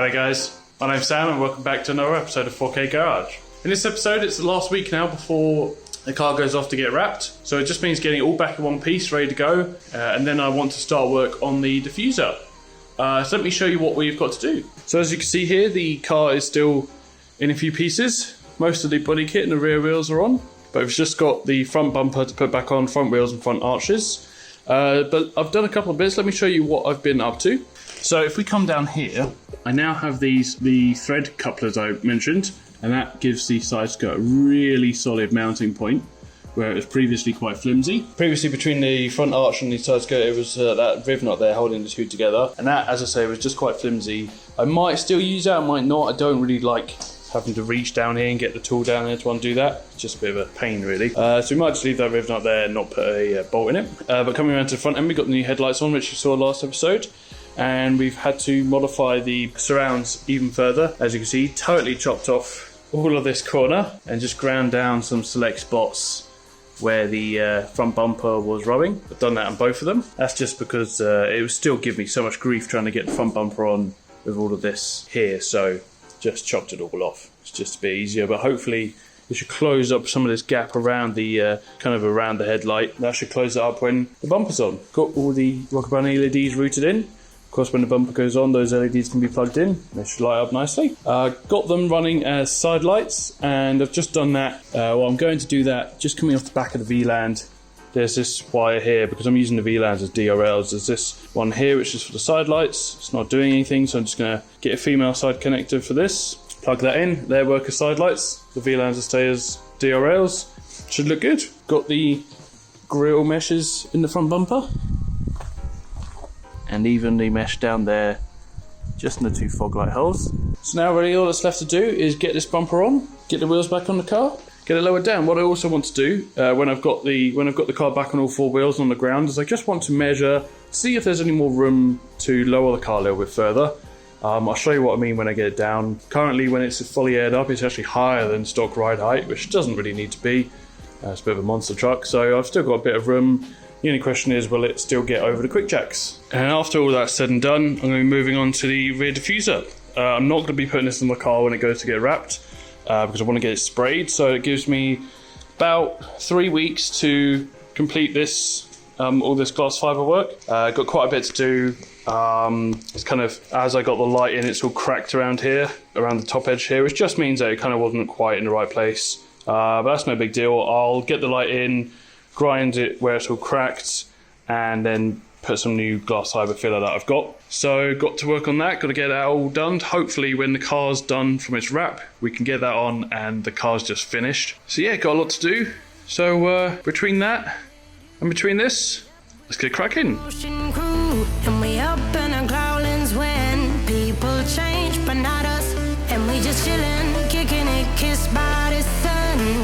Hi guys, my name's Sam and welcome back to another episode of 4K Garage. In this episode, it's the last week now before the car goes off to get wrapped, so it just means getting it all back in one piece, ready to go, and then I want to start work on the diffuser. So let me show you what we've got to do. So as you can see here, the car is still in a few pieces. Most of the body kit and the rear wheels are on, but we've just got the front bumper to put back on, front wheels and front arches. But I've done a couple of bits. Let me show you what I've been up to. So if we come down here, I now have the thread couplers I mentioned, and that gives the side skirt a really solid mounting point, where it was previously quite flimsy. Previously between the front arch and the side skirt, it was that riv knot there holding the two together, and that, as I say, was just quite flimsy. I might still use that, I might not. I don't really like having to reach down here and get the tool down there to undo that. It's just a bit of a pain, really. So we might just leave that riv knot there and not put a bolt in it. But coming around to the front end, we've got the new headlights on, which you saw last episode. And we've had to modify the surrounds even further. As you can see, totally chopped off all of this corner and just ground down some select spots where the front bumper was rubbing. I've done that on both of them. That's just because it would still give me so much grief trying to get the front bumper on with all of this here, so just chopped it all off. It's just a bit easier, but hopefully it should close up some of this gap around the kind of around the headlight. That should close it up when the bumper's on. Got all the Rocker Bunny LEDs routed in. Of course, when the bumper goes on, those LEDs can be plugged in. They should light up nicely. Got them running as side lights, and I've just done that. Well, I'm going to do that just coming off the back of the VLAN. There's this wire here, because I'm using the VLANs as DRLs. There's this one here, which is for the side lights. It's not doing anything, so I'm just going to get a female side connector for this. Plug that in. They work as side lights. The VLANs will stay as DRLs. Should look good. Got the grille meshes in the front bumper, and even the mesh down there, just in the two fog light holes. So now really all that's left to do is get this bumper on, get the wheels back on the car, get it lowered down. What I also want to do when I've got the car back on all four wheels on the ground is I just want to measure, see if there's any more room to lower the car a little bit further. I'll show you what I mean when I get it down. Currently, when it's fully aired up, it's actually higher than stock ride height, which doesn't really need to be. It's a bit of a monster truck, so I've still got a bit of room. The only question is, will it still get over the quick jacks? And after all that's said and done, I'm going to be moving on to the rear diffuser. I'm not going to be putting this in the car when it goes to get wrapped, because I want to get it sprayed. So it gives me about 3 weeks to complete this, all this glass fiber work. Got quite a bit to do. It's kind of, as I got the light in, it's all cracked around here, around the top edge here, which just means that it kind of wasn't quite in the right place. But that's no big deal. I'll get the light in, grind it where it's all cracked, and then put some new glass fiber filler that I've got. So got to work on that, got to get that all done. Hopefully when the car's done from its wrap, we can get that on and the car's just finished. So yeah, got a lot to do. So between that and between this, let's get cracking. And we up in our growlings when people change, but not us. And we just chillin', kicking it, kissed by the sun.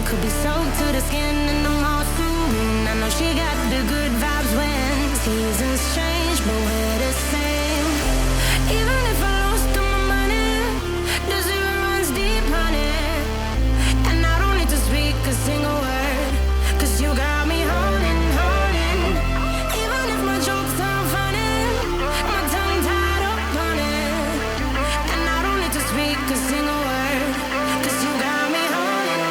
Could be soaked to the skin in the mall soon. I know she got the good vibes when seasons change, but we're the same. Even if I lost all my money, the zero runs deep, honey. And I don't need to speak a single word, 'cause you got me holding. Even if my jokes aren't funny, my tongue tied up on it. And I don't need to speak a single word, 'cause you got me holding.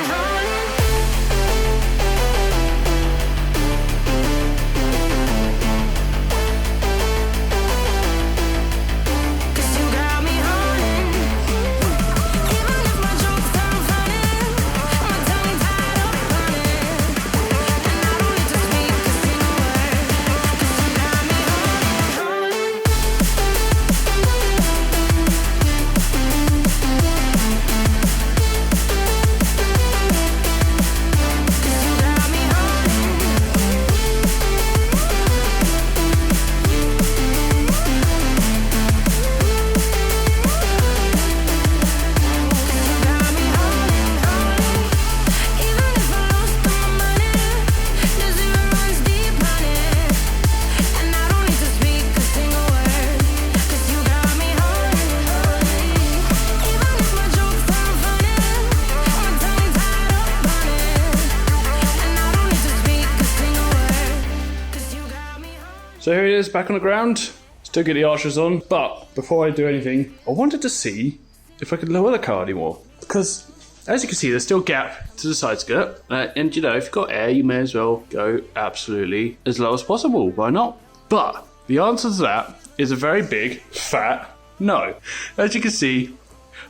So here it is, back on the ground. It's Still get the arches on, but before I do anything, I wanted to see if I could lower the car anymore. Because, as you can see, there's still gap to the side skirt. And, you know, if you've got air, you may as well go absolutely as low as possible. Why not? But the answer to that is a very big, fat no. As you can see,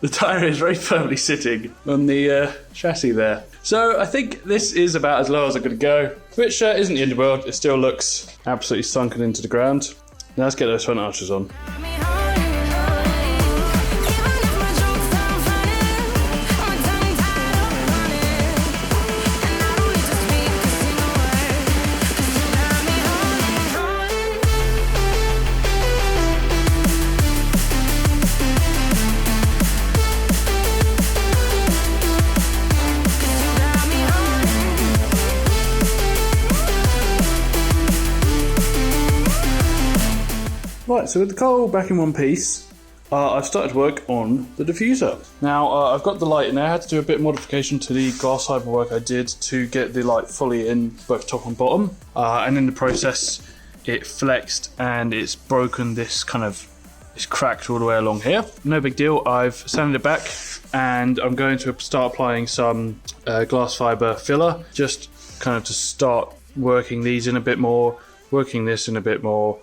the tyre is very firmly sitting on the chassis there. So I think this is about as low as I'm going to go, which isn't the end of the world. It still looks absolutely sunken into the ground. Now let's get those front arches on. Right, so with the car all back in one piece, I've started work on the diffuser. Now, I've got the light in there. I had to do a bit of modification to the glass fibre work I did to get the light fully in both top and bottom. And in the process, it flexed and it's broken it's cracked all the way along here. No big deal, I've sanded it back and I'm going to start applying some glass fibre filler, just kind of to start working these in a bit more, working this in a bit more,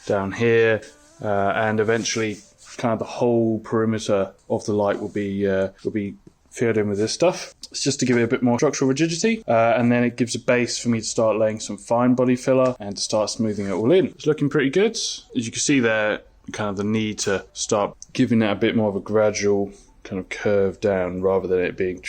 down here, and eventually kind of the whole perimeter of the light will be filled in with this stuff. It's just to give it a bit more structural rigidity, and then it gives a base for me to start laying some fine body filler and to start smoothing it all in. It's looking pretty good. As you can see there, kind of the need to start giving that a bit more of a gradual kind of curve down rather than it being...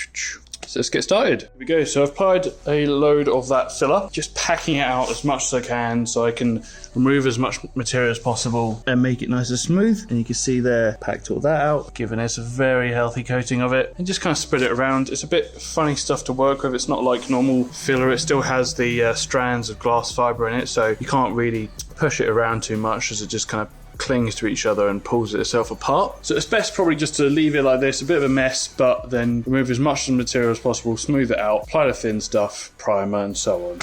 So let's get started. Here we go. So I've applied a load of that filler, just packing it out as much as I can so I can remove as much material as possible and make it nice and smooth. And you can see there, packed all that out, giving us a very healthy coating of it and just kind of spread it around. It's a bit funny stuff to work with. It's not like normal filler. It still has the strands of glass fibre in it, so you can't really push it around too much as it just kind of clings to each other and pulls itself apart. So it's best probably just to leave it like this, a bit of a mess, but then remove as much of the material as possible, smooth it out, apply the thin stuff, primer and so on.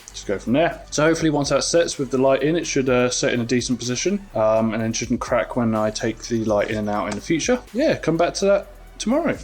Just go from there. So hopefully once that sets with the light in, it should set in a decent position, and then shouldn't crack when I take the light in and out in the future. Yeah, come back to that tomorrow.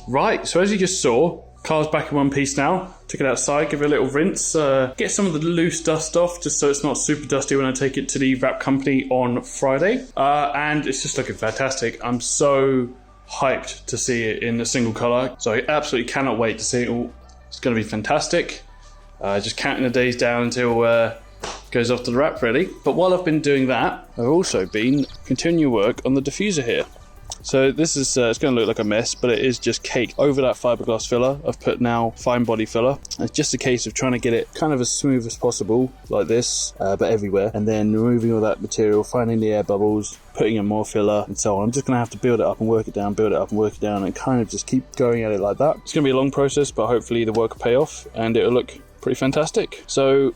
Right, so as you just saw, car's back in one piece now. Took it outside, give it a little rinse, get some of the loose dust off just so it's not super dusty when I take it to the wrap company on Friday. And it's just looking fantastic. I'm so hyped to see it in a single colour, so I absolutely cannot wait to see it all. It's going to be fantastic. Just counting the days down until it goes off to the wrap really. But while I've been doing that, I've also been continuing work on the diffuser here. So this is, it's going to look like a mess, but it is just caked over that fiberglass filler. I've put now fine body filler. It's just a case of trying to get it kind of as smooth as possible, like this, but everywhere. And then removing all that material, finding the air bubbles, putting in more filler, and so on. I'm just going to have to build it up and work it down, build it up and work it down, and kind of just keep going at it like that. It's going to be a long process, but hopefully the work will pay off, and it'll look pretty fantastic. So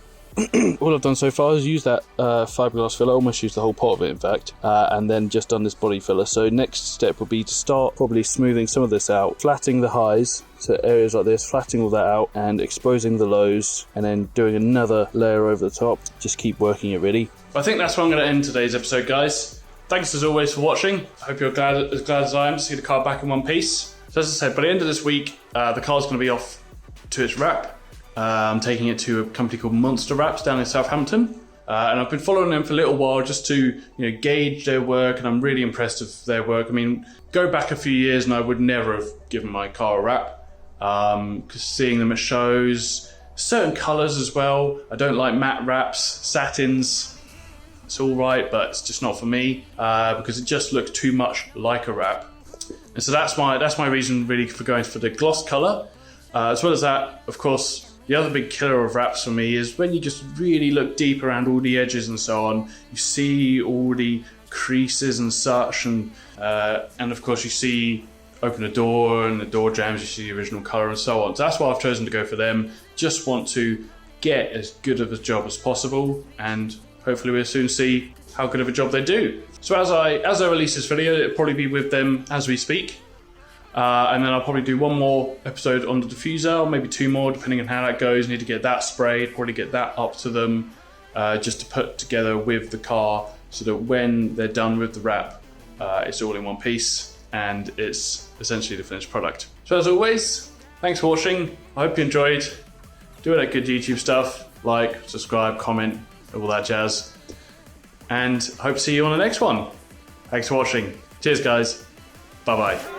all I've done so far is use that fiberglass filler, almost used the whole pot of it in fact, and then just done this body filler. So next step will be to start probably smoothing some of this out, flattening the highs, so areas like this, flattening all that out and exposing the lows, and then doing another layer over the top. Just keep working it really. I think that's where I'm going to end today's episode, guys. Thanks as always for watching. I hope you're as glad as I am to see the car back in one piece. So as I said, by the end of this week, the car's going to be off to its wrap. I'm taking it to a company called Monster Wraps down in Southampton, and I've been following them for a little while just to gauge their work, and I'm really impressed with their work. I mean, go back a few years and I would never have given my car a wrap, because seeing them at shows, certain colours as well. I don't like matte wraps, satins, It's all right, but it's just not for me because it just looks too much like a wrap. And so that's my reason really for going for the gloss color. As well as that, of course, the other big killer of wraps for me is when you just really look deep around all the edges and so on, you see all the creases and such, and of course you see open a door and the door jams, you see the original color and so on. So that's why I've chosen to go for them. Just want to get as good of a job as possible, and hopefully we'll soon see how good of a job they do. So as I release this video, it'll probably be with them as we speak. And then I'll probably do one more episode on the diffuser, or maybe 2 more, depending on how that goes. Need to get that sprayed, probably get that up to them, just to put together with the car, so that when they're done with the wrap, it's all in one piece, and it's essentially the finished product. So as always, thanks for watching. I hope you enjoyed. Do all that good YouTube stuff, like, subscribe, comment, all that jazz. And I hope to see you on the next one. Thanks for watching. Cheers, guys. Bye-bye.